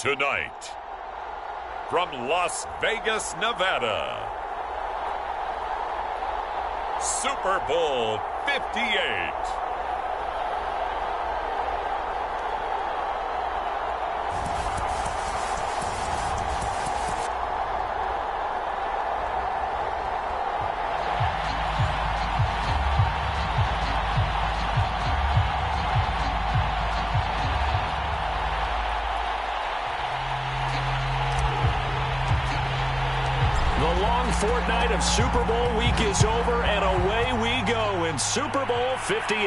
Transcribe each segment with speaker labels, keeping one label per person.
Speaker 1: Tonight, from Las Vegas, Nevada, Super Bowl 58.
Speaker 2: Fortnight of Super Bowl week is over, and away we go in Super Bowl 58.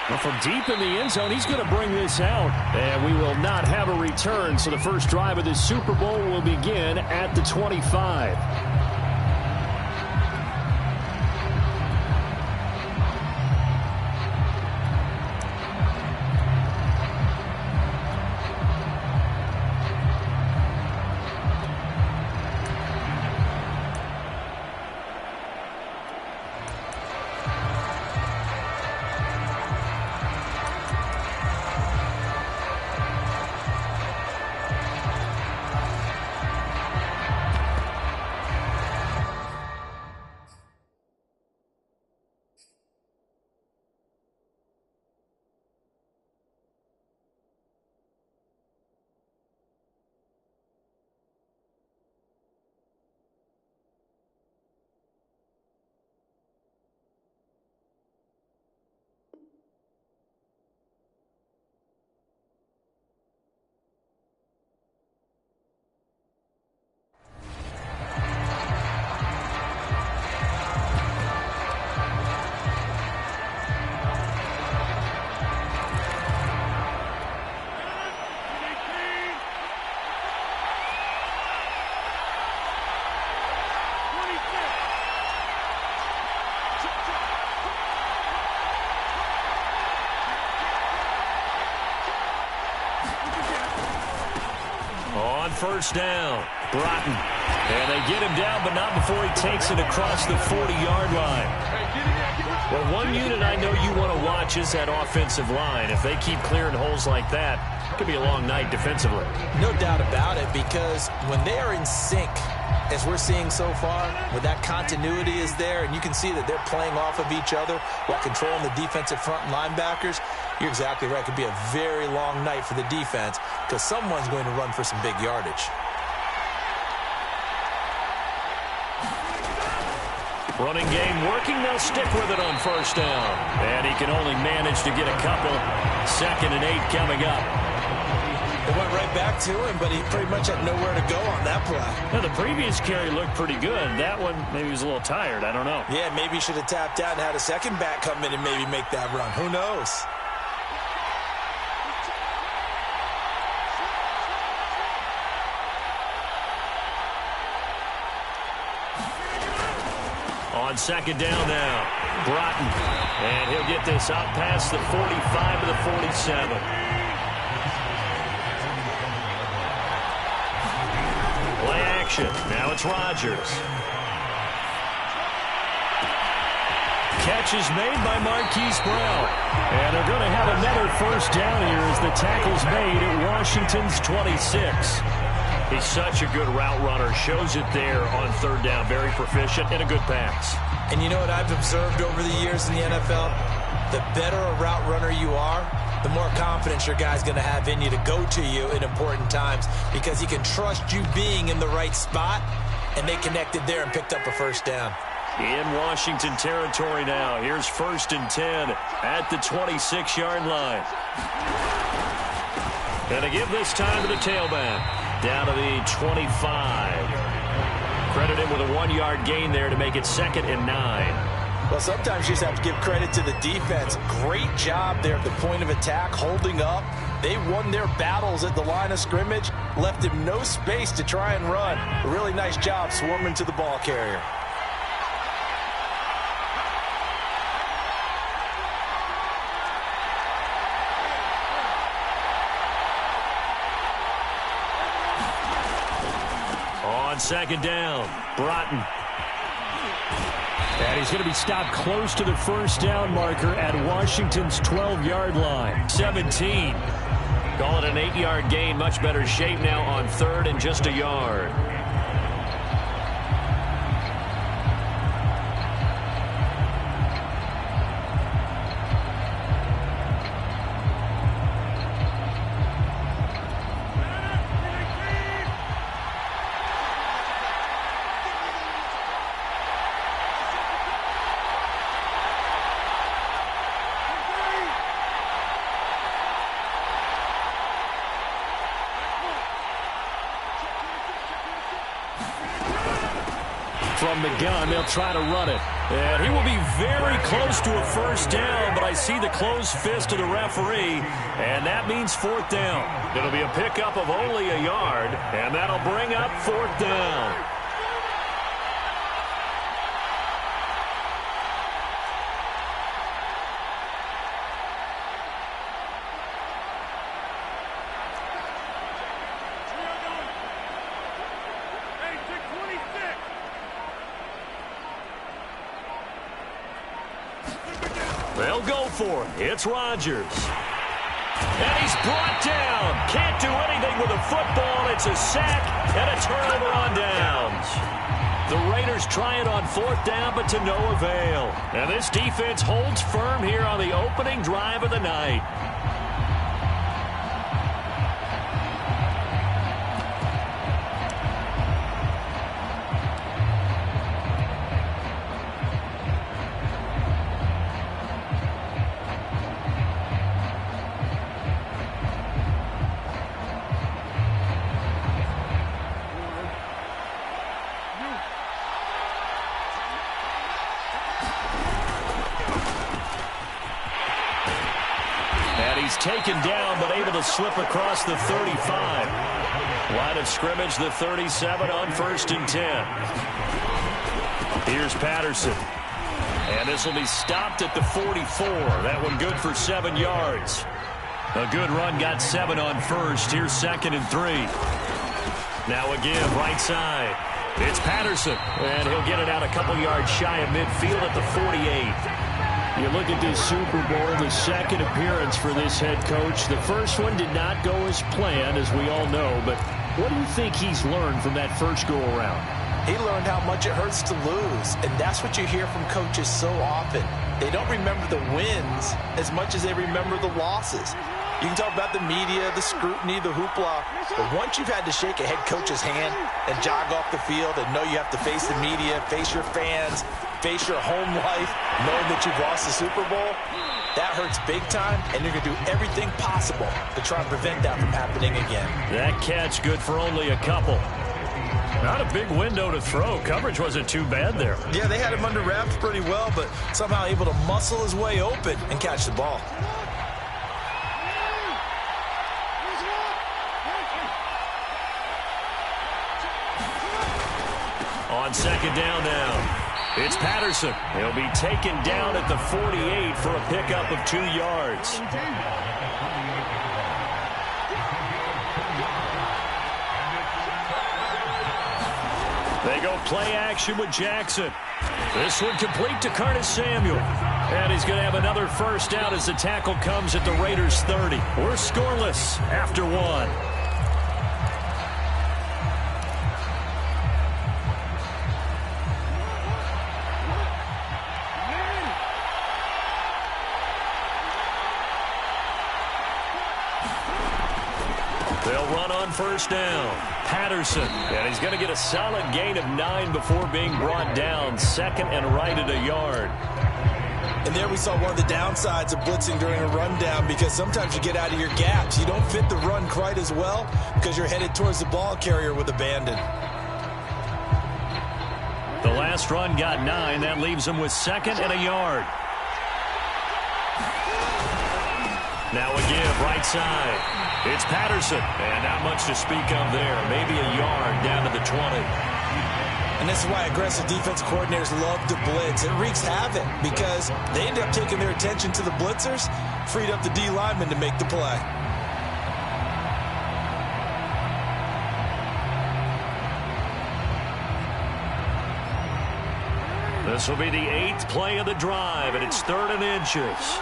Speaker 2: Well, from deep in the end zone, he's going to bring this out, and we will not have a return, so the first drive of this Super Bowl will begin at the 25. First down, Broughton. And they get him down, but not before he takes it across the 40-yard line. Well, one unit I know you want to watch is that offensive line. If they keep clearing holes like that, it could be a long night defensively.
Speaker 3: No doubt about it, because when they are in sync, as we're seeing so far, when that continuity is there, and you can see that they're playing off of each other while controlling the defensive front linebackers, you're exactly right. It could be a very long night for the defense because someone's going to run for some big yardage.
Speaker 2: Running game working. They'll stick with it on first down. And he can only manage to get a couple. 2nd and 8 coming up.
Speaker 3: They went right back to him, but he pretty much had nowhere to go on that play.
Speaker 2: Now, the previous carry looked pretty good. That one, maybe he was a little tired. I don't know.
Speaker 3: Yeah, maybe he should have tapped out and had a second back come in and maybe make that run. Who knows?
Speaker 2: On 2nd down now, Broughton. And he'll get this out past the 45 to the 47. Play action. Now it's Rodgers. Catch is made by Marquise Brown. And they're going to have another first down here as the tackle's made at Washington's 26. He's such a good route runner. Shows it there on 3rd down. Very proficient and a good pass.
Speaker 3: And you know what I've observed over the years in the NFL? The better a route runner you are, the more confidence your guy's going to have in you to go to you in important times because he can trust you being in the right spot, and they connected there and picked up a first down.
Speaker 2: In Washington territory now. Here's 1st and 10 at the 26-yard line. And to give this time to the tailback. Down to the 25. Credit him with a 1-yard gain there to make it 2nd and 9.
Speaker 3: Well, sometimes you just have to give credit to the defense. Great job there at the point of attack, holding up. They won their battles at the line of scrimmage, left him no space to try and run. A really nice job swarming to the ball carrier.
Speaker 2: On 2nd down, Broughton. And he's going to be stopped close to the first down marker at Washington's 12-yard line. 17. Call it an 8-yard gain. Much better shape now on 3rd and just a yard. From the gun, they'll try to run it. And he will be very close to a first down, but I see the closed fist of the referee, and that means 4th down. It'll be a pickup of only a yard, and that'll bring up 4th down. They'll go for it. It's Rodgers. And he's brought down. Can't do anything with a football. It's a sack and a turnover on downs. The Raiders try it on 4th down, but to no avail. And this defense holds firm here on the opening drive of the night. Taken down, but able to slip across the 35. Line of scrimmage, the 37 on 1st and 10. Here's Patterson. And this will be stopped at the 44. That one good for 7 yards. A good run, got 7 on 1st. Here's 2nd and 3. Now again, right side. It's Patterson. And he'll get it out a couple yards shy of midfield at the 48. You look at this Super Bowl, the 2nd appearance for this head coach. The first one did not go as planned, as we all know. But what do you think he's learned from that first go-around?
Speaker 3: He learned how much it hurts to lose, and that's what you hear from coaches so often. They don't remember the wins as much as they remember the losses. You can talk about the media, the scrutiny, the hoopla, but once you've had to shake a head coach's hand and jog off the field and know you have to face the media, face your fans, face your home life, knowing that you've lost the Super Bowl, that hurts big time, and you're going to do everything possible to try and prevent that from happening again. That catch good for only a couple. Not a big window to throw. Coverage wasn't too bad there. Yeah, they had him under wraps pretty well, but somehow able to muscle his way open and catch the ball. On 2nd down now. It's Patterson. He'll be taken down at the 48 for a pickup of 2 yards. They go play action with Jackson. This one complete to Curtis Samuel. And he's going to have another first down as the tackle comes at the Raiders' 30. We're scoreless after 1. They'll run on first down. Patterson, and he's going to get a solid gain of 9 before being brought down. 2nd and right at a yard. And there we saw one of the downsides of blitzing during a rundown, because sometimes you get out of your gaps. You don't fit the run quite as well because you're headed towards the ball carrier with abandon. The last run got 9. That leaves him with 2nd and a yard. Now again, right side. It's Patterson, and not much to speak of there. Maybe a yard down to the 20. And this is why aggressive defense coordinators love to blitz. It wreaks havoc because they end up taking their attention to the blitzers, freed up the D lineman to make the play. This will be the 8th play of the drive, and it's 3rd and inches.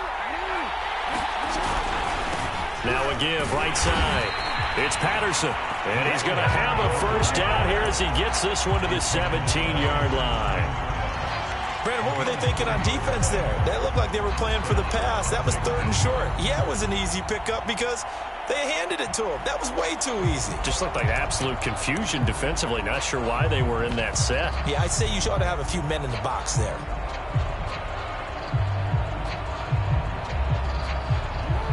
Speaker 2: Now a give right side. It's Patterson. And he's going to have a first down here as he gets this one to the 17-yard line.
Speaker 3: Brandon, what were they thinking on defense there? That looked like they were playing for the pass. That was 3rd and short. Yeah, it was an easy pickup because they handed it to him. That was way too easy.
Speaker 2: Just looked like absolute confusion defensively. Not sure why they were in that set.
Speaker 3: Yeah, I'd say you ought to have a few men in the box there.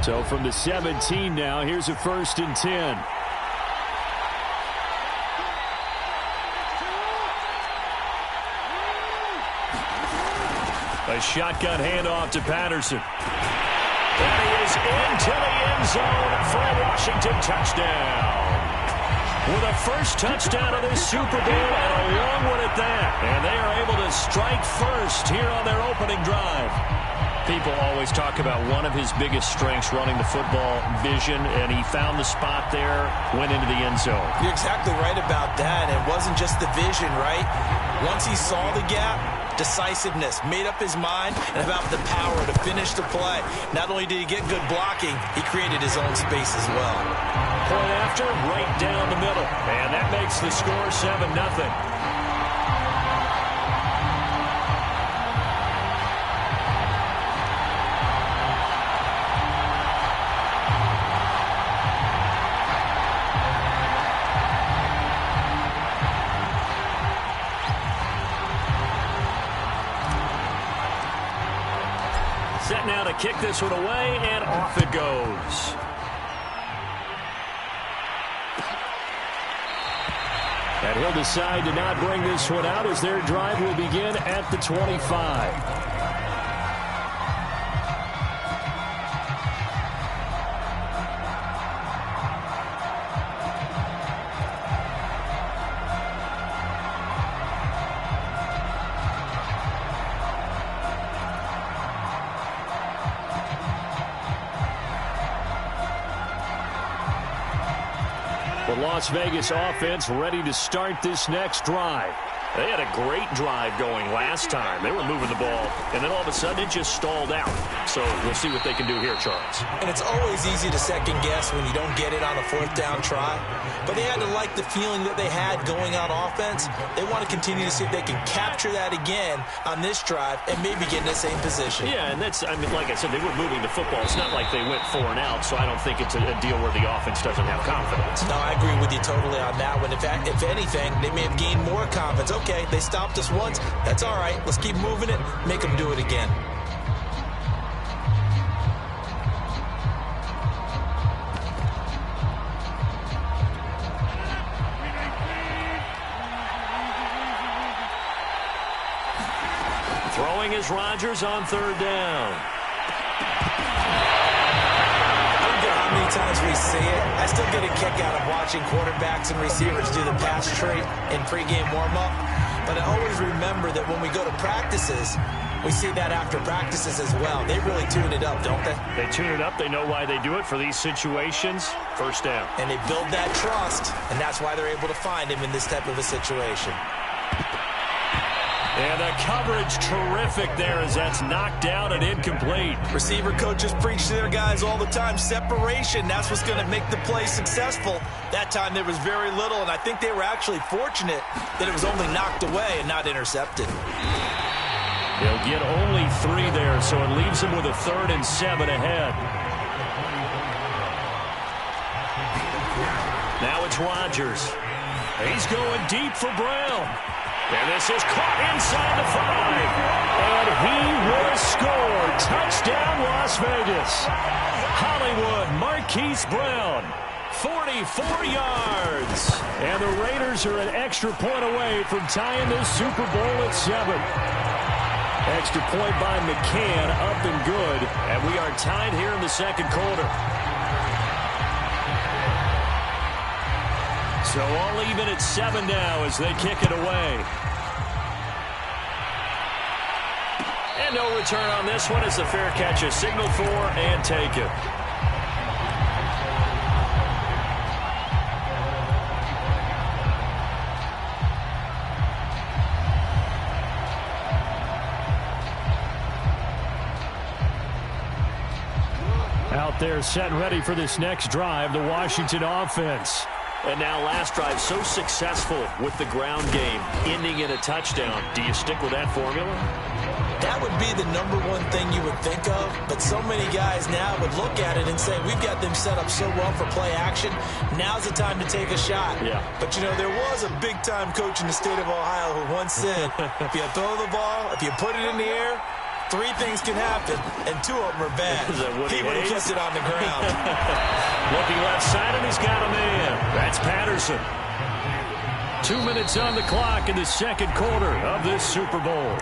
Speaker 2: So from the 17 now, here's a 1st and 10. A shotgun handoff to Patterson. And he is into the end zone for a Washington touchdown. With a first touchdown of this Super Bowl and a long one at that. And they are able to strike first here on their opening drive. People always talk about one of his biggest strengths, running the football, vision, and he found the spot there, went into the end zone.
Speaker 3: You're exactly right about that. It wasn't just the vision, right? Once he saw the gap, decisiveness, made up his mind, and about the power to finish the play. Not only did he get good blocking, he created his own space as well.
Speaker 2: Point after, right down the middle. And that makes the score 7-0. Set now to kick this one away, and off it goes. And he'll decide to not bring this one out as their drive will begin at the 25. The Las Vegas offense ready to start this next drive. They had a great drive going last time. They were moving the ball, and then all of a sudden it just stalled out. So we'll see what they can do here, Charles.
Speaker 3: And it's always easy to second guess when you don't get it on a 4th down try. But they had to like the feeling that they had going on offense. They want to continue to see if they can capture that again on this drive and maybe get in the same position.
Speaker 2: Yeah, and that's, I mean, like I said, they were moving the football. It's not like they went 4 and out, so I don't think it's a deal where the offense doesn't have confidence.
Speaker 3: No, I agree with you totally on that one. In fact, if anything, they may have gained more confidence. Okay, they stopped us once. That's all right. Let's keep moving it. Make them do it again.
Speaker 2: Throwing is Rodgers on 3rd down.
Speaker 3: How many times we see it? I still get a kick out of watching quarterbacks and receivers do the pass tree in pregame warm-up. But I always remember that when we go to practices, we see that after practices as well. They really tune it up, don't they?
Speaker 2: They tune it up. They know why they do it for these situations. 1st down.
Speaker 3: And they build that trust, and that's why they're able to find him in this type of a situation.
Speaker 2: And the coverage terrific there as that's knocked down and incomplete.
Speaker 3: Receiver coaches preach to their guys all the time. Separation, that's what's going to make the play successful. That time there was very little, and I think they were actually fortunate that it was only knocked away and not intercepted.
Speaker 2: They'll get only 3 there, so it leaves them with a 3rd and 7 ahead. Now it's Rodgers. He's going deep for Brown. And this is caught inside the 5. And he will score. Touchdown, Las Vegas. Hollywood, Marquise Brown, 44 yards. And the Raiders are an extra point away from tying this Super Bowl at 7. Extra point by McCann, up and good. And we are tied here in the 2nd quarter. So all even at 7 now as they kick it away. And no return on this one as the fair catch is signaled for and taken. Out there set and ready for this next drive, the Washington offense.
Speaker 4: And now last drive so successful with the ground game, ending in a touchdown. Do you stick with that formula?
Speaker 3: That would be the number one thing you would think of, but so many guys now would look at it and say, we've got them set up so well for play action. Now's the time to take a shot.
Speaker 4: Yeah.
Speaker 3: But, you know, there was a big-time coach in the state of Ohio who once said, if you throw the ball, if you put it in the air, 3 things can happen, and 2 of them are bad. He would have kept it on the ground.
Speaker 2: Looking left side, and he's got a man. That's Patterson. 2 minutes on the clock in the second quarter of this Super Bowl.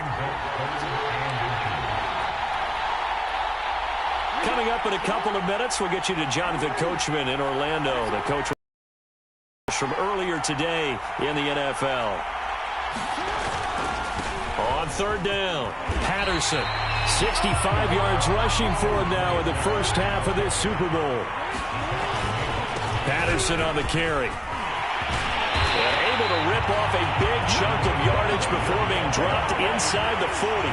Speaker 2: Coming up in a couple of minutes, we'll get you to Jonathan Coachman in Orlando. The coach from earlier today in the NFL. On third down, Patterson. 65 yards rushing for him now in the first half of this Super Bowl. Patterson on the carry. And able to rip off a big chunk of yardage before being dropped inside the 40.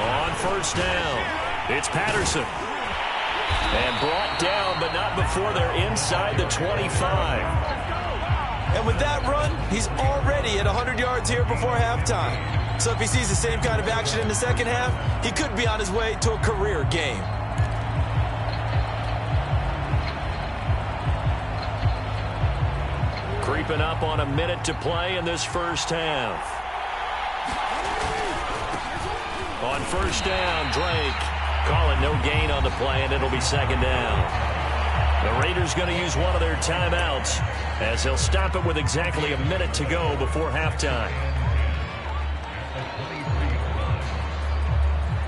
Speaker 2: On first down. It's Patterson. And brought down, but not before they're inside the 25.
Speaker 3: And with that run, he's already at 100 yards here before halftime. So if he sees the same kind of action in the second half, he could be on his way to a career game.
Speaker 2: Creeping up on a minute to play in this first half. On first down, Drake. Call it no gain on the play, and it'll be second down. The Raiders going to use one of their timeouts as they'll stop it with exactly a minute to go before halftime.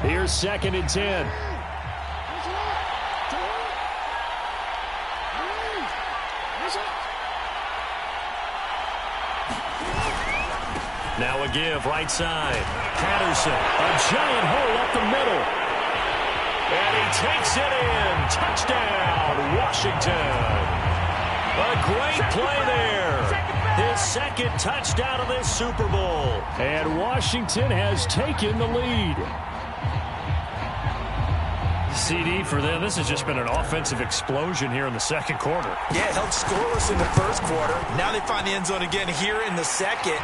Speaker 2: Here's 2nd and 10. Now a give, right side. Patterson, a giant hole up the middle. And he takes it in. Touchdown, Washington. A great play there. His second touchdown of this Super Bowl. And Washington has taken the lead. CD for them. This has just been an offensive explosion here in the second quarter.
Speaker 3: Yeah, it held scoreless in the first quarter. Now they find the end zone again here in the second.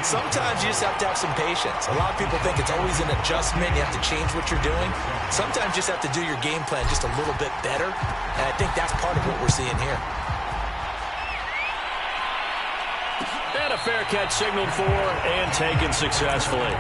Speaker 3: Sometimes you just have to have some patience. A lot of people think it's always an adjustment. You have to change what you're doing. Sometimes you just have to do your game plan just a little bit better. And I think that's part of what we're seeing here.
Speaker 2: And a fair catch signaled for and taken successfully.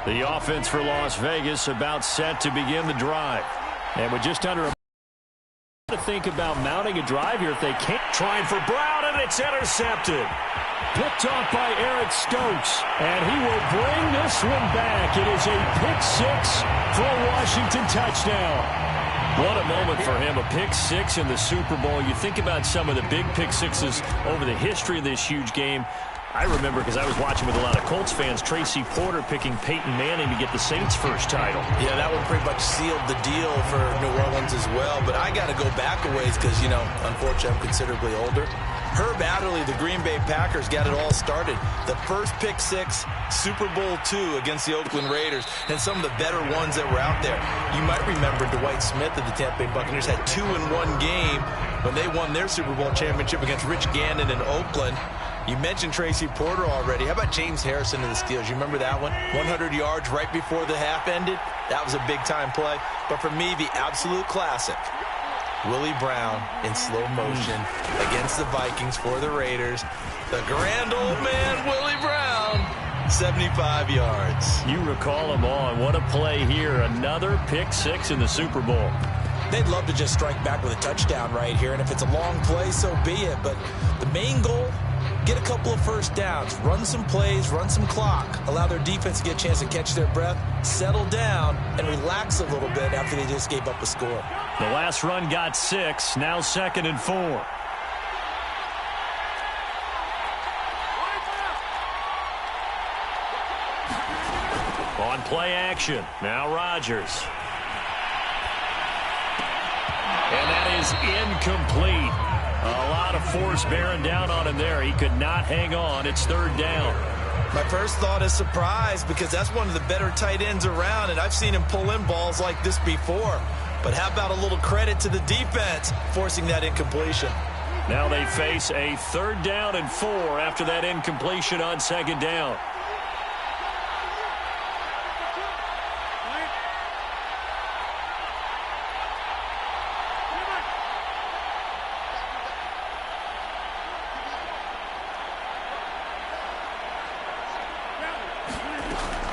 Speaker 2: The offense for Las Vegas about set to begin the drive. And with just under a minute to think about mounting a drive here if they can't. Trying for Brown, and it's intercepted. Picked off by Eric Stokes. And he will bring this one back. It is a pick six for a Washington touchdown. What a moment for him, a pick six in the Super Bowl. You think about some of the big pick sixes over the history of this huge game. I remember, because I was watching with a lot of Colts fans, Tracy Porter picking Peyton Manning to get the Saints' first title.
Speaker 3: Yeah, that one pretty much sealed the deal for New Orleans as well. But I got to go back a ways because, you know, unfortunately I'm considerably older. Herb Adderley, the Green Bay Packers, got it all started. The first pick six, Super Bowl II against the Oakland Raiders, and some of the better ones that were out there. You might remember Dwight Smith of the Tampa Bay Buccaneers had 2 in one game when they won their Super Bowl championship against Rich Gannon in Oakland. You mentioned Tracy Porter already. How about James Harrison of the Steelers? You remember that one? 100 yards right before the half ended. That was a big-time play. But for me, the absolute classic, Willie Brown in slow motion against the Vikings for the Raiders. The grand old man, Willie Brown, 75 yards.
Speaker 2: You recall them all, and what a play here. Another pick six in the Super Bowl.
Speaker 3: They'd love to just strike back with a touchdown right here, and if it's a long play, so be it. But the main goal, get a couple of first downs, run some plays, run some clock, allow their defense to get a chance to catch their breath, settle down, and relax a little bit after they just gave up a score.
Speaker 2: The last run got 6, now 2nd and 4. On play action, now Rodgers. And that is incomplete. A lot of force bearing down on him there. He could not hang on. It's 3rd down.
Speaker 3: My first thought is surprise because that's one of the better tight ends around, and I've seen him pull in balls like this before. But how about a little credit to the defense forcing that incompletion?
Speaker 2: Now they face a 3rd down and 4 after that incompletion on 2nd down.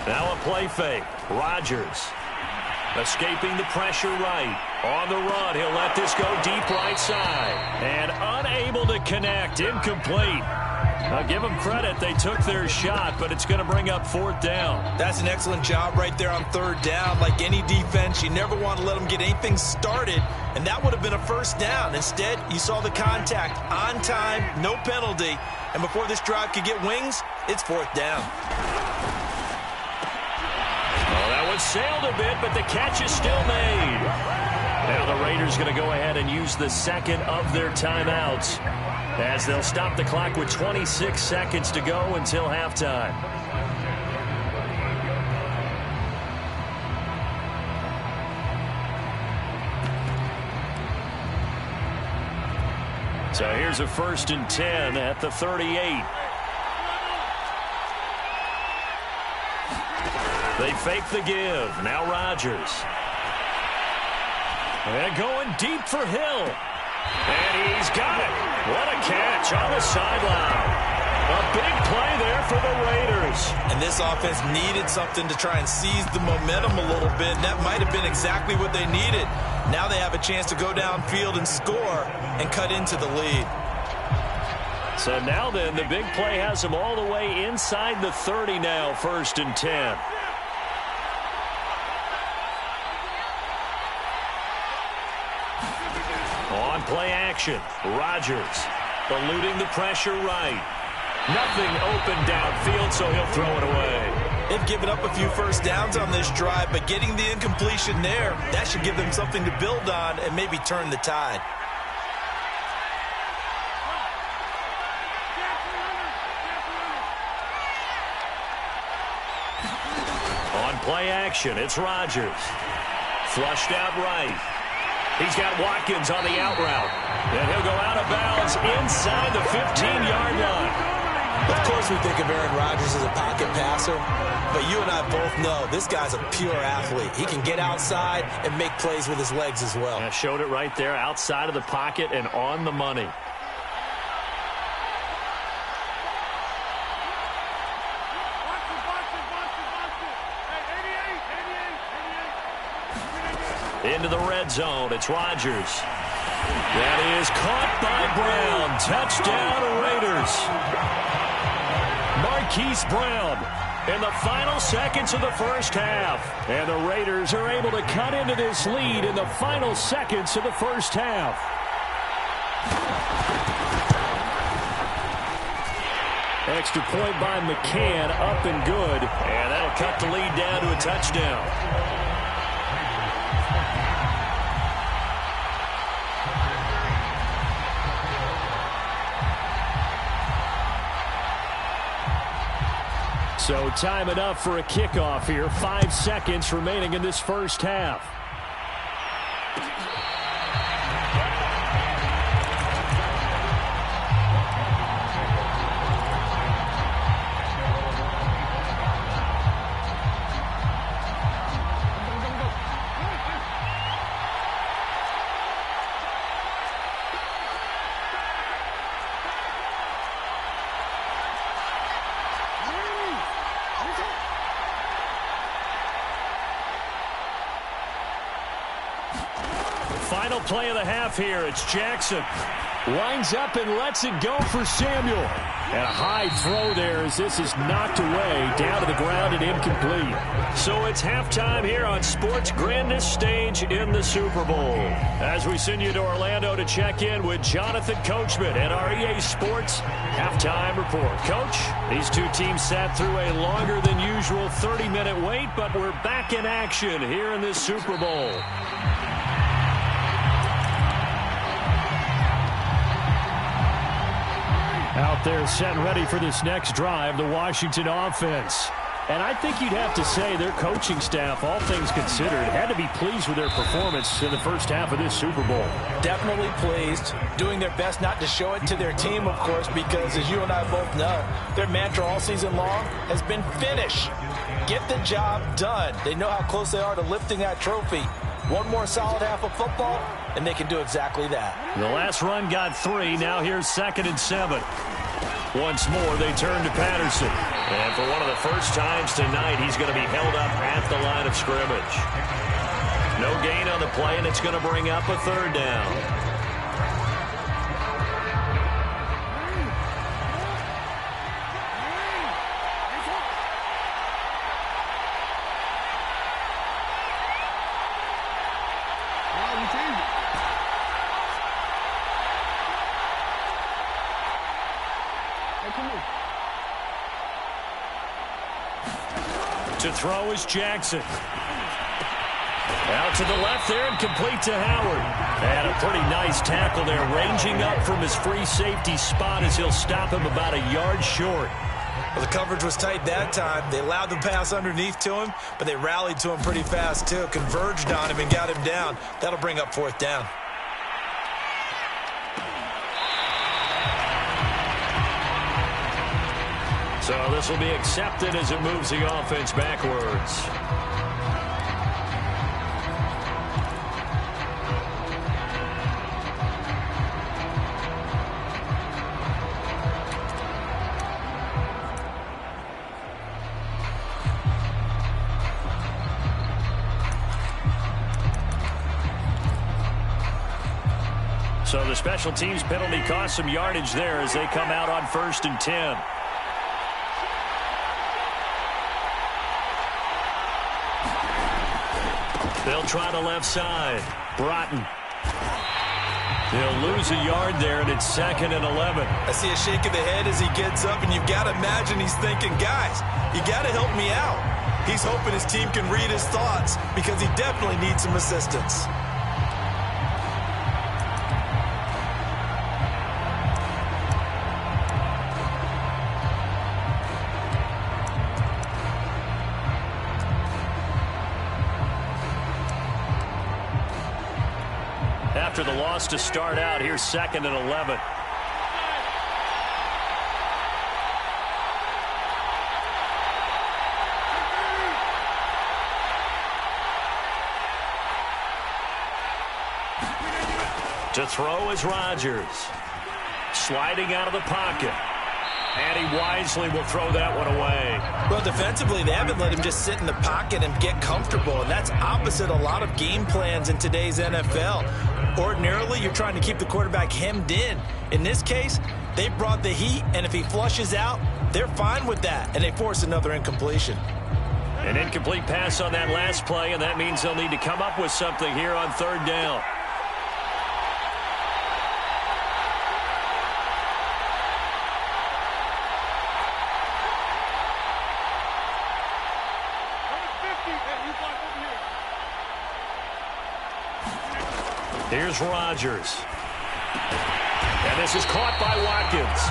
Speaker 2: Now a play fake. Rodgers escaping the pressure right. On the run, he'll let this go deep right side. And unable to connect. Incomplete. I'll give them credit. They took their shot, but it's going to bring up 4th down.
Speaker 3: That's an excellent job right there on 3rd down. Like any defense, you never want to let them get anything started, and that would have been a 1st down. Instead, you saw the contact on time, no penalty, and before this drive could get wings, it's 4th down.
Speaker 2: Sailed a bit, but the catch is still made. Now the Raiders going to go ahead and use the 2nd of their timeouts as they'll stop the clock with 26 seconds to go until halftime. So here's a 1st and 10 at the 38. They fake the give. Now Rodgers. And going deep for Hill. And he's got it. What a catch on the sideline. A big play there for the Raiders.
Speaker 3: And this offense needed something to try and seize the momentum a little bit. And that might have been exactly what they needed. Now they have a chance to go downfield and score and cut into the lead.
Speaker 2: So now then, the big play has them all the way inside the 30 now, 1st and 10. On play action, Rodgers eluding the pressure right. Nothing open downfield, so he'll throw it away.
Speaker 3: They've given up a few 1st downs on this drive, but getting the incompletion there, that should give them something to build on and maybe turn the tide.
Speaker 2: On play action, it's Rodgers. Flushed out right. He's got Watkins on the out route. And he'll go out of bounds inside the 15-yard line.
Speaker 3: Of course we think of Aaron Rodgers as a pocket passer, but you and I both know this guy's a pure athlete. He can get outside and make plays with his legs as well.
Speaker 2: I showed it right there, outside of the pocket and on the money. Into the red zone, it's Rodgers. That is caught by Brown. Touchdown, Raiders. Marquise Brown in the final seconds of the 1st half. And the Raiders are able to cut into this lead in the final seconds of the 1st half. Extra point by McCann, up and good. And that'll cut the lead down to a touchdown. So time enough for a kickoff here. 5 seconds remaining in this 1st half. final play of the half here. It's Jackson. Lines up and lets it go for Samuel. And a high throw there as this is knocked away, down to the ground and incomplete. So it's halftime here on sports' grandest stage in the Super Bowl. As we send you to Orlando to check in with Jonathan Coachman at our EA Sports Halftime Report. Coach, these two teams sat through a longer than usual 30-minute wait, but we're back in action here in this Super Bowl. Out there set and ready for this next drive, the Washington offense. And I think you'd have to say their coaching staff, all things considered, had to be pleased with their performance in the first half of this Super Bowl.
Speaker 3: Definitely pleased, doing their best not to show it to their team, of course, because as you and I both know, their mantra all season long has been finish. Get the job done. They know how close they are to lifting that trophy. One more solid half of football, and they can do exactly that.
Speaker 2: The last run got 3. Now here's 2nd and 7. Once more, they turn to Patterson. And for one of the first times tonight, he's going to be held up at the line of scrimmage. No gain on the play, and it's going to bring up a 3rd down. To throw is Jackson. Out to the left there and complete to Howard. And a pretty nice tackle there, ranging up from his free safety spot as he'll stop him about a yard short.
Speaker 3: Well, the coverage was tight that time. They allowed the pass underneath to him, but they rallied to him pretty fast too, converged on him and got him down. That'll bring up 4th down.
Speaker 2: So this will be accepted as it moves the offense backwards. So the special teams penalty cost some yardage there as they come out on 1st and 10. They'll try the left side. Broughton. They'll lose a yard there, and it's 2nd and 11.
Speaker 3: I see a shake of the head as he gets up, and you've got to imagine he's thinking, guys, you got to help me out. He's hoping his team can read his thoughts because he definitely needs some assistance.
Speaker 2: After the loss to start out, here's 2nd and 11. To throw is Rodgers. Sliding out of the pocket. And he wisely will throw that one away.
Speaker 3: Well, defensively, they haven't let him just sit in the pocket and get comfortable, and that's opposite a lot of game plans in today's NFL. Ordinarily, you're trying to keep the quarterback hemmed in. In this case, they brought the heat, and if he flushes out, they're fine with that, and they force another incompletion.
Speaker 2: An incomplete pass on that last play, and that means they'll need to come up with something here on 3rd down. Here's Rodgers. And this is caught by Watkins.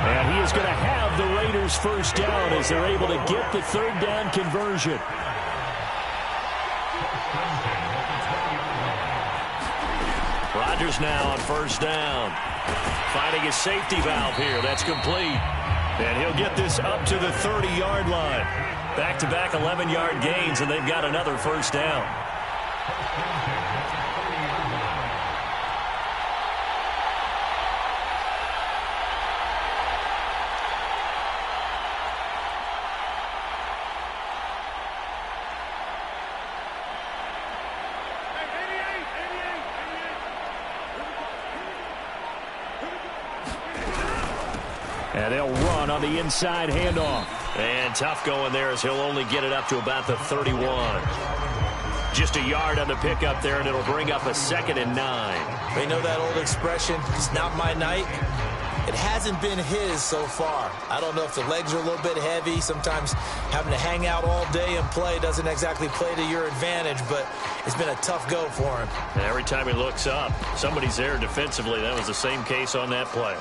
Speaker 2: And he is going to have the Raiders 1st down as they're able to get the 3rd down conversion. Rodgers now on 1st down. Finding his safety valve here. That's complete. And he'll get this up to the 30-yard line. Back-to-back 11-yard gains, and they've got another 1st down. And they'll run on the inside handoff.
Speaker 4: And tough going there as he'll only get it up to about the 31. Just a yard on the pickup there, and it'll bring up a 2nd and 9.
Speaker 3: They know that old expression, it's not my night. It hasn't been his so far. I don't know if the legs are a little bit heavy. Sometimes having to hang out all day and play doesn't exactly play to your advantage, but it's been a tough go for him.
Speaker 4: And every time he looks up, somebody's there defensively. That was the same case on that play.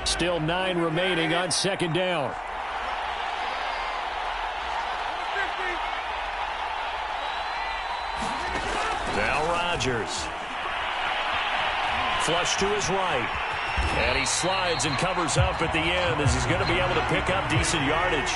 Speaker 2: Still 9 remaining on 2nd down.
Speaker 4: Now Rodgers. Flush to his right. And he slides and covers up at the end as he's going to be able to pick up decent yardage.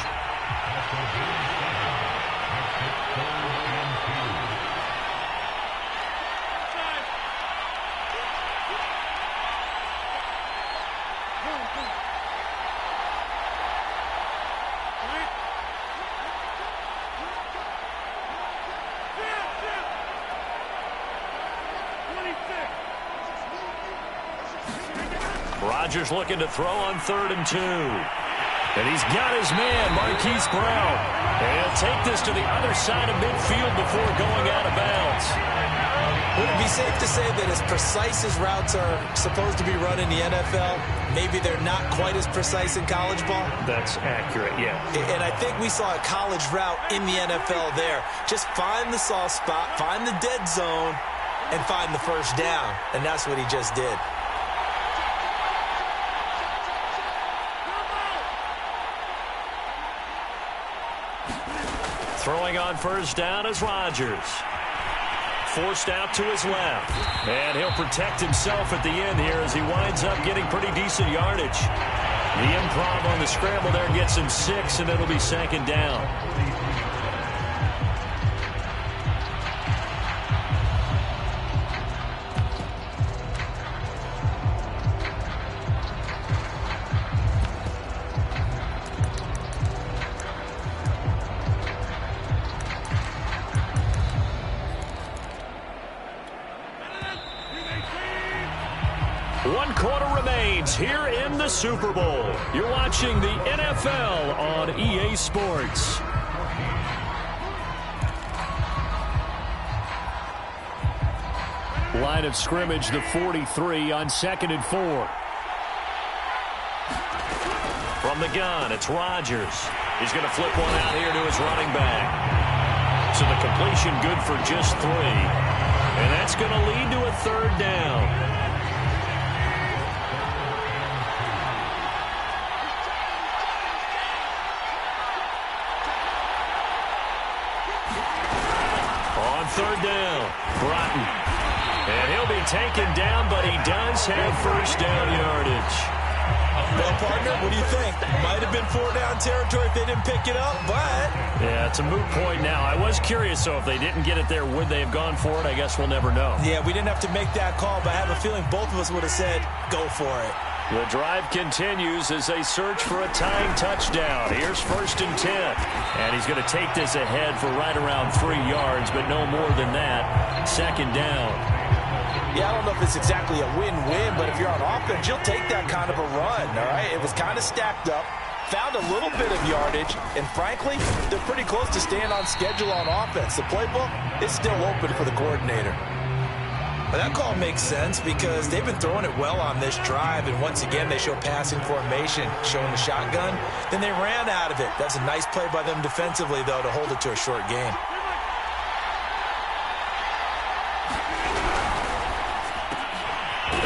Speaker 4: Rodgers looking to throw on 3rd and 2.
Speaker 2: And he's got his man, Marquise Brown.
Speaker 4: And he'll take this to the other side of midfield before going out of bounds.
Speaker 3: Would it be safe to say that as precise as routes are supposed to be run in the NFL, maybe they're not quite as precise in college ball?
Speaker 4: That's accurate, yeah.
Speaker 3: And I think we saw a college route in the NFL there. Just find the soft spot, find the dead zone, and find the first down. And that's what he just did.
Speaker 4: Throwing on 1st down is Rodgers. Forced out to his left. And he'll protect himself at the end here as he winds up getting pretty decent yardage. The improv on the scramble there gets him 6, and it'll be 2nd down. Here in the Super Bowl. You're watching the NFL on EA Sports.
Speaker 2: Line of scrimmage, the 43 on 2nd and 4.
Speaker 4: From the gun, it's Rodgers. He's going to flip one out here to his running back. So the completion good for just 3. And that's going to lead to a 3rd down. On 3rd down, Broughton. And he'll be taken down, but he does have 1st down yardage.
Speaker 3: Well, partner, what do you think? Might have been 4-down territory if they didn't pick it up, but...
Speaker 4: Yeah, it's a moot point now. I was curious, so if they didn't get it there, would they have gone for it? I guess we'll never know.
Speaker 3: Yeah, we didn't have to make that call, but I have a feeling both of us would have said, go for it.
Speaker 4: The drive continues as they search for a tying touchdown. Here's 1st and 10. And he's going to take this ahead for right around 3 yards, but no more than that. 2nd down.
Speaker 3: Yeah, I don't know if it's exactly a win-win, but if you're on offense, you'll take that kind of a run, all right? It was kind of stacked up, found a little bit of yardage, and frankly, they're pretty close to staying on schedule on offense. The playbook is still open for the coordinator. But that call makes sense because they've been throwing it well on this drive, and once again, they show passing formation, showing the shotgun. Then they ran out of it. That's a nice play by them defensively, though, to hold it to a short game.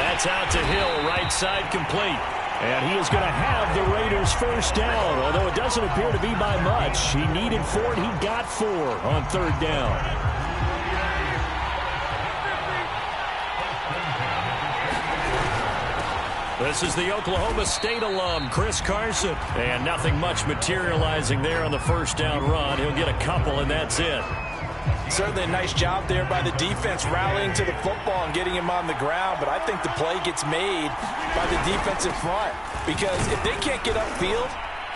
Speaker 4: That's out to Hill, right side complete.
Speaker 2: And he is going to have the Raiders' 1st down, although it doesn't appear to be by much. He needed 4, and he got 4 on 3rd down.
Speaker 4: This is the Oklahoma State alum, Chris Carson. And nothing much materializing there on the 1st down run. He'll get a couple, and that's it.
Speaker 3: Certainly a nice job there by the defense rallying to the football and getting him on the ground, but I think the play gets made by the defensive front because if they can't get upfield,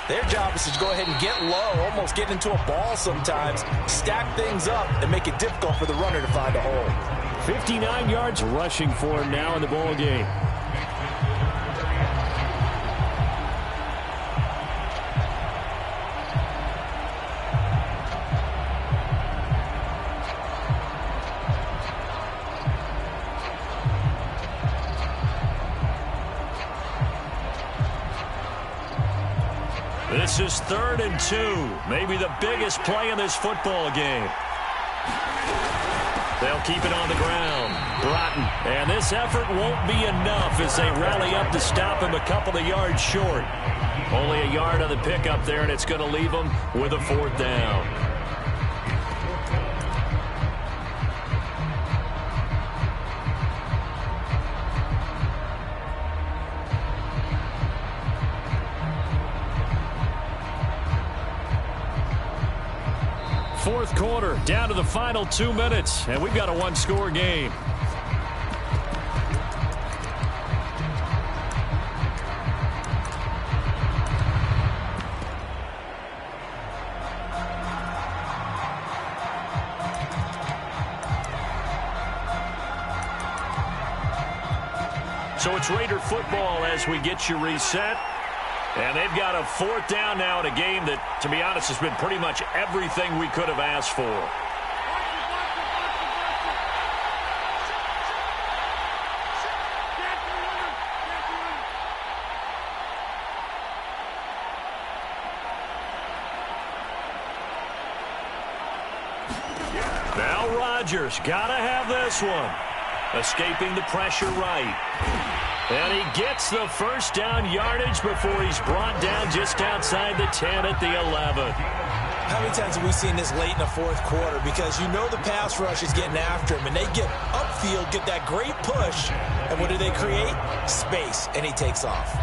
Speaker 3: Their job is to go ahead and get low, almost get into a ball sometimes, stack things up, and make it difficult for the runner to find a hole.
Speaker 2: 59 yards rushing for him now in the ball game. This is 3rd and 2. Maybe the biggest play in this football game. They'll keep it on the ground. Broughton. And this effort won't be enough as they rally up to stop him a couple of yards short. Only a yard on the pickup there, and it's going to leave them with a 4th down. Fourth quarter, down to the final 2 minutes, and we've got a one-score game. So it's Raider football as we get you reset. And they've got a 4th down now in a game that, to be honest, has been pretty much everything we could have asked for. Now Rodgers, gotta have this one. Escaping the pressure right. And he gets the first down yardage before he's brought down just outside the 10 at the 11.
Speaker 3: How many times have we seen this late in the fourth quarter? Because you know the pass rush is getting after him, and they get upfield, get that great push, and what do they create? Space, and he takes off.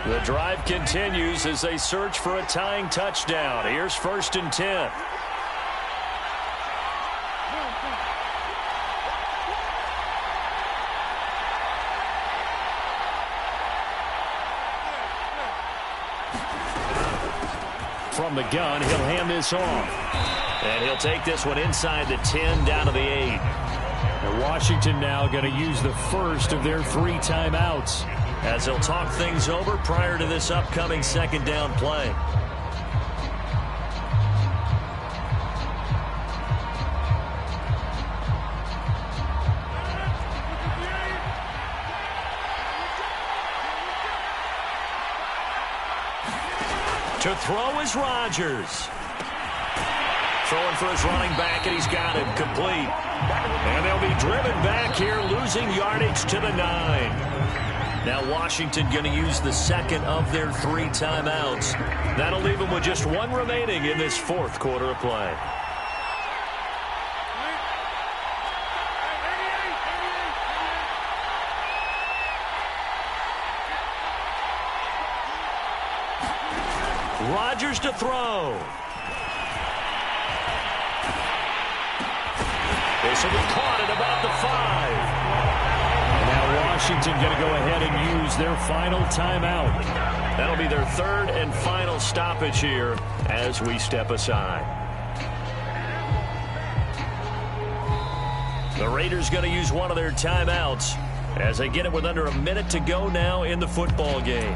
Speaker 2: The drive continues as they search for a tying touchdown. Here's 1st and 10. From the gun, he'll hand this off. And he'll take this one inside the 10 down to the 8. And Washington now going to use the first of their 3 timeouts as they'll talk things over prior to this upcoming 2nd down play. To throw is Rodgers. Throwing for his running back, and he's got him complete. And they'll be driven back here, losing yardage to the 9. Now Washington going to use the 2nd of their 3 timeouts. That'll leave them with just 1 remaining in this 4th quarter of play. Rodgers to throw. This will be caught at about the 5. Now Washington going to go ahead and use their final timeout. That'll be their 3rd and final stoppage here as we step aside. The Raiders going to use one of their timeouts as they get it with under a minute to go now in the football game.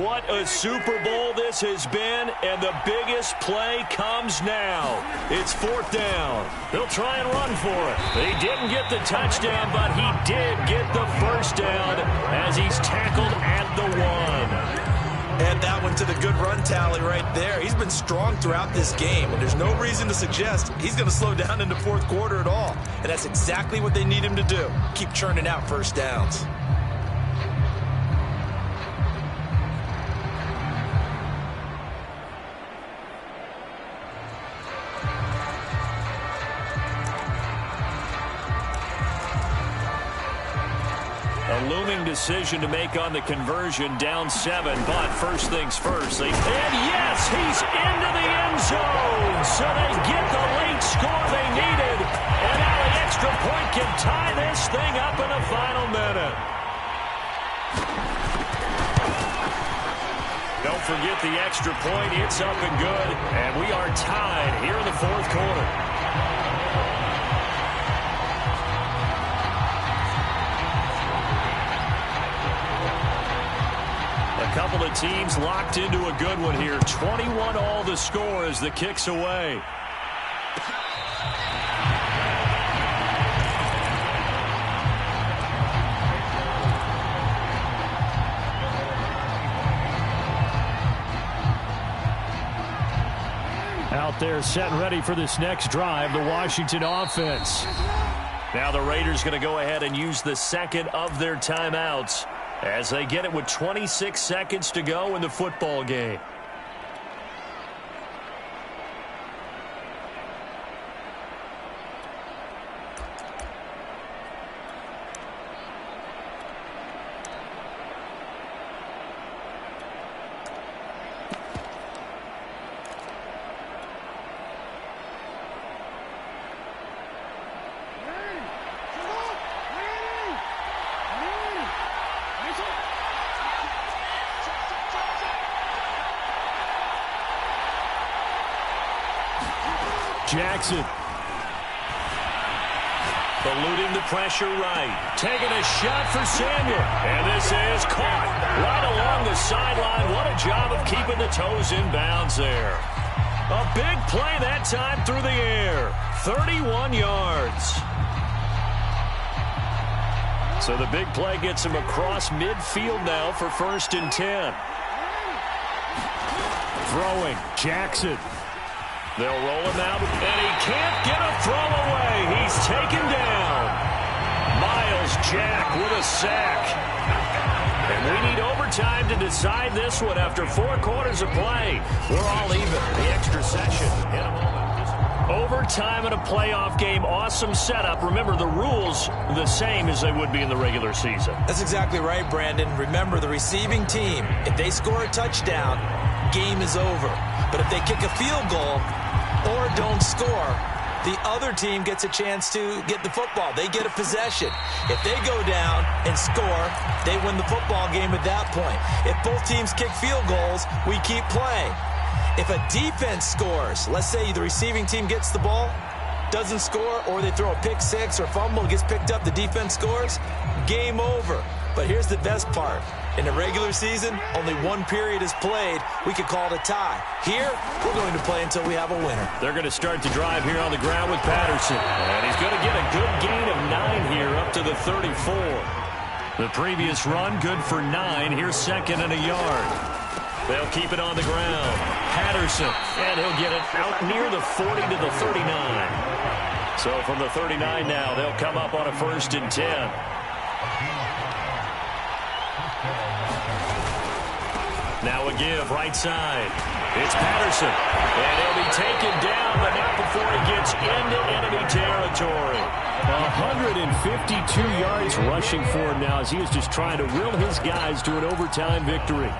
Speaker 2: What a Super Bowl this has been, and the biggest play comes now. It's 4th down. They'll try and run for it. They didn't get the touchdown, but he did get the first down as he's tackled at the 1.
Speaker 3: Add that one to the good run tally right there. He's been strong throughout this game, and there's no reason to suggest he's going to slow down in the 4th quarter at all. And that's exactly what they need him to do. Keep churning out first downs.
Speaker 2: looming decision to make on the conversion, down 7. But first things first. And yes, he's into the end zone. So they get the late score they needed. And now the extra point can tie this thing up in the final minute. Don't forget the extra point. It's up and good. And we are tied here in the fourth quarter. A couple of teams locked into a good one here. 21 all the score as the kick's away. Out there set and ready for this next drive, the Washington offense. Now the Raiders going to go ahead and use the second of their timeouts as they get it with 26 seconds to go in the football game. Jackson. Eluding the pressure right. Taking a shot for Samuel. And this is caught right along the sideline. What a job of keeping the toes in bounds there. A big play that time through the air. 31 yards. So the big play gets him across midfield now for 1st and 10. Throwing. Jackson. They'll roll him out, and he can't get a throw away. He's taken down. Myles Jack with a sack. And we need overtime to decide this one after 4 quarters of play. We're all even. The extra session in a moment. Overtime in a playoff game. Awesome setup. Remember, the rules the same as they would be in the regular season.
Speaker 3: That's exactly right, Brandon. Remember, the receiving team, if they score a touchdown, game is over. But if they kick a field goal or don't score, the other team gets a chance to get the football. They get a possession. If they go down and score, they win the football game at that point. If both teams kick field goals, we keep playing. If a defense scores, let's say the receiving team gets the ball, doesn't score, or they throw a pick six or fumble, gets picked up, the defense scores, game over. But here's the best part. In the regular season, only 1 period is played. We could call it a tie. Here, we're going to play until we have a winner.
Speaker 2: They're going to start the drive here on the ground with Patterson. And he's going to get a good gain of 9 here up to the 34. The previous run, good for 9. Here's 2nd and a yard. They'll keep it on the ground. Patterson, and he'll get it out near the 40 to the 39. So from the 39 now, they'll come up on a 1st and 10. Now a give, right side. It's Patterson. And he'll be taken down, but not before he gets into enemy territory. 152 yards rushing for him now as he is just trying to will his guys to an overtime victory.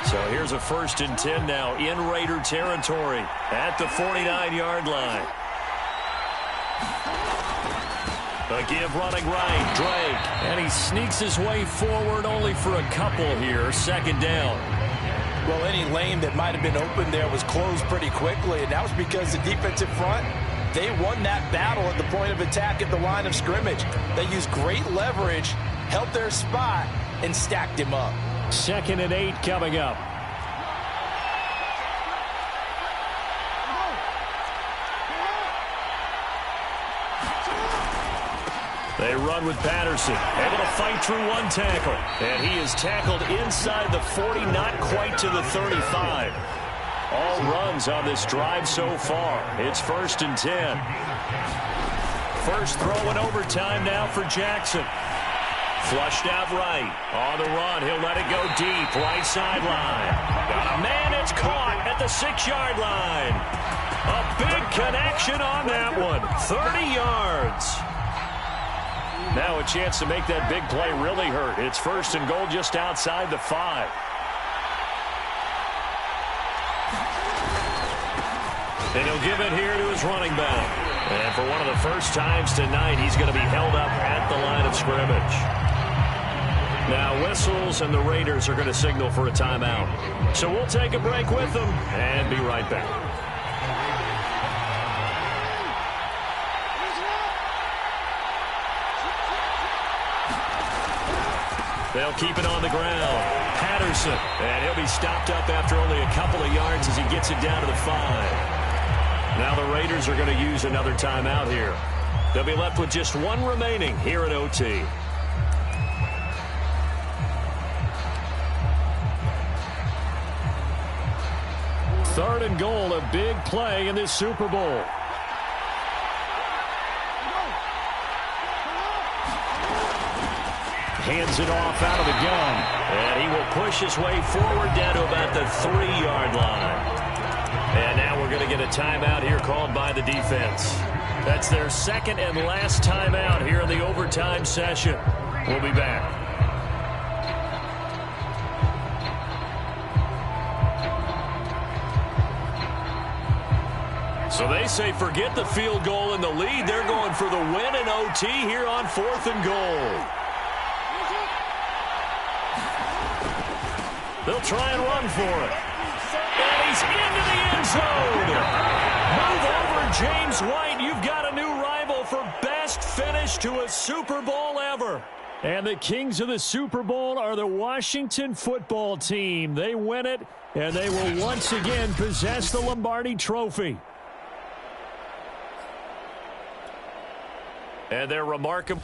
Speaker 2: So here's a 1st and 10 now in Raider territory at the 49-yard line. A give running right, Drake, and he sneaks his way forward only for a couple here, 2nd down.
Speaker 3: Well, any lane that might have been open there was closed pretty quickly, and that was because the defensive front, they won that battle at the point of attack at the line of scrimmage. They used great leverage, held their spot, and stacked him up.
Speaker 2: 2nd and 8 coming up. They run with Patterson, able to fight through 1 tackle. And he is tackled inside the 40, not quite to the 35. All runs on this drive so far. It's 1st and 10. First throw in overtime now for Jackson. Flushed out right. On the run, he'll let it go deep. Right sideline. Got a man, it's caught at the 6-yard line. A big connection on that one. 30 yards. Now a chance to make that big play really hurt. It's 1st and goal just outside the 5. And he'll give it here to his running back. And for one of the first times tonight, he's going to be held up at the line of scrimmage. Now whistles and the Raiders are going to signal for a timeout. So we'll take a break with them and be right back. They'll keep it on the ground. Patterson, and he'll be stopped up after only a couple of yards as he gets it down to the 5. Now the Raiders are going to use another timeout here. They'll be left with just one remaining here in OT. Third and goal, a big play in this Super Bowl. Hands it off out of the gun. And he will push his way forward down to about the 3-yard line. And now we're going to get a timeout here called by the defense. That's their second and last timeout here in the overtime session. We'll be back. So they say forget the field goal and the lead. They're going for the win in OT here on 4th and goal. They'll try and run for it. And he's into the end zone. Move over, James White. You've got a new rival for best finish to a Super Bowl ever. And the kings of the Super Bowl are the Washington football team. They win it, and they will once again possess the Lombardi Trophy. And they're remarkable.